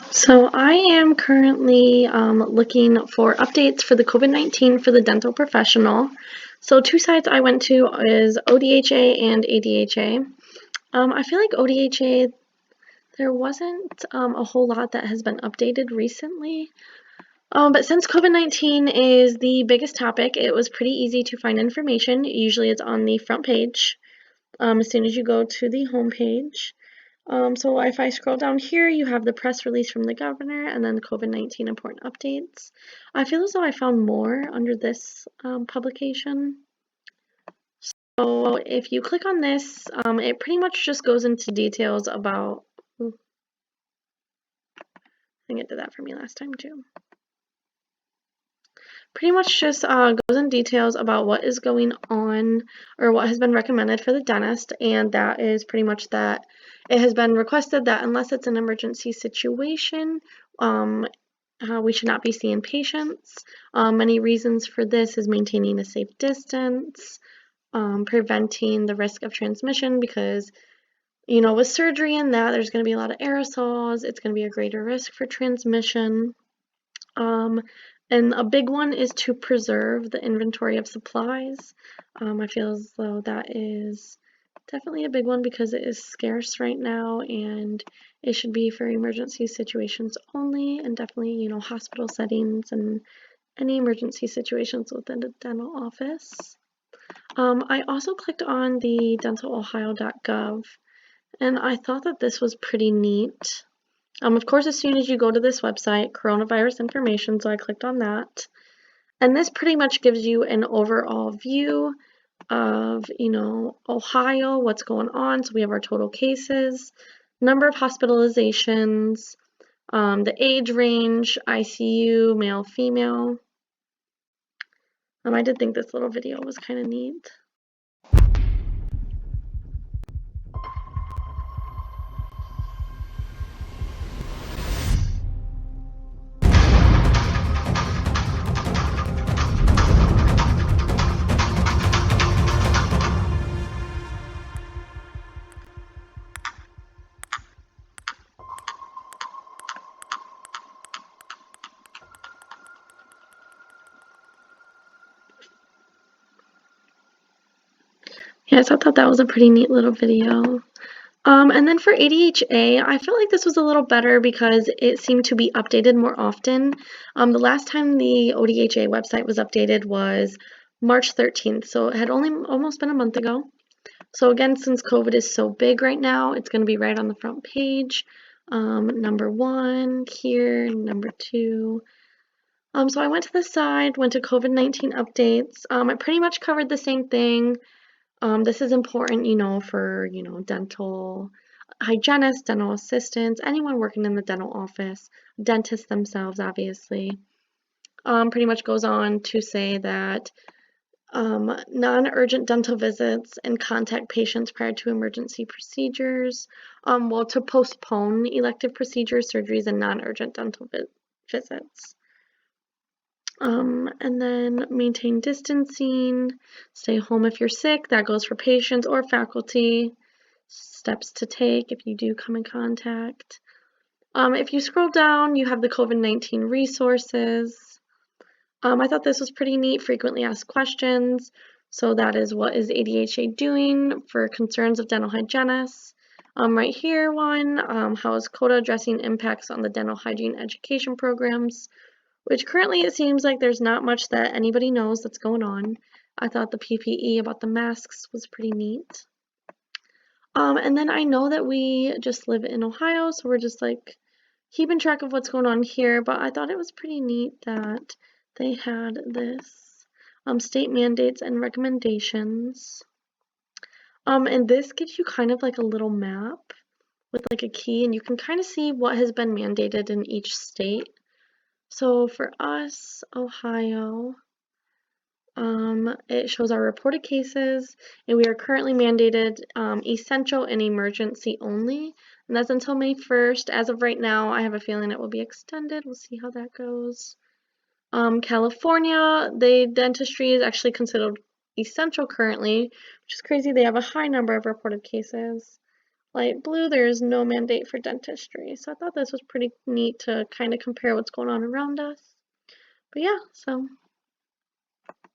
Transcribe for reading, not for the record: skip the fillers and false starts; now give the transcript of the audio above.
So I am currently looking for updates for the COVID-19 for the dental professional. So two sites I went to is ODHA and ADHA. I feel like ODHA, there wasn't a whole lot that has been updated recently. But since COVID-19 is the biggest topic, it was pretty easy to find information. Usually it's on the front page as soon as you go to the home page. So if I scroll down here, you have the press release from the governor and then the COVID-19 important updates. I feel as though I found more under this publication. So if you click on this, it pretty much just goes into details about, I think it did that for me last time too. Pretty much just goes in details about what is going on or what has been recommended for the dentist, and that is pretty much that it has been requested that unless it's an emergency situation, we should not be seeing patients. Many reasons for this is maintaining a safe distance, preventing the risk of transmission because, with surgery and that, there's going to be a lot of aerosols. It's going to be a greater risk for transmission. And a big one is to preserve the inventory of supplies. I feel as though that is definitely a big one because it is scarce right now and it should be for emergency situations only, and definitely, hospital settings and any emergency situations within the dental office. I also clicked on the dentalohio.gov and I thought that this was pretty neat. Of course, as soon as you go to this website, coronavirus information, so I clicked on that. And this pretty much gives you an overall view of, Ohio, what's going on. So we have our total cases, number of hospitalizations, the age range, ICU, male, female. I did think this little video was kind of neat. Yes, I thought that was a pretty neat little video. And then for ADHA, I felt like this was a little better because it seemed to be updated more often. The last time the ODHA website was updated was March 13th, so it had only almost been a month ago. So again, since COVID is so big right now, it's going to be right on the front page. Number 1 here, number 2. So I went to the side, went to COVID-19 updates. It pretty much covered the same thing. This is important, for, dental hygienists, dental assistants, anyone working in the dental office, dentists themselves, obviously. Pretty much goes on to say that non-urgent dental visits and contact patients prior to emergency procedures, to postpone elective procedures, surgeries, and non-urgent dental visits. And then maintain distancing, stay home if you're sick. That goes for patients or faculty. Steps to take if you do come in contact. If you scroll down, you have the COVID-19 resources. I thought this was pretty neat, frequently asked questions. So that is, what is ADHA doing for concerns of dental hygienists? Right here, how is CODA addressing impacts on the dental hygiene education programs? Which currently it seems like there's not much that anybody knows that's going on. I thought the PPE about the masks was pretty neat. And then I know that we just live in Ohio, so we're just like keeping track of what's going on here, but I thought it was pretty neat that they had this state mandates and recommendations. And this gives you kind of like a little map with like a key, and you can kind of see what has been mandated in each state. So for us, Ohio, it shows our reported cases, and we are currently mandated essential and emergency only, and that's until May 1st. As of right now, I have a feeling it will be extended. We'll see how that goes. California, the dentistry is actually considered essential currently, which is crazy. They have a high number of reported cases. light blue, there is no mandate for dentistry. So I thought this was pretty neat to kind of compare what's going on around us. But yeah, so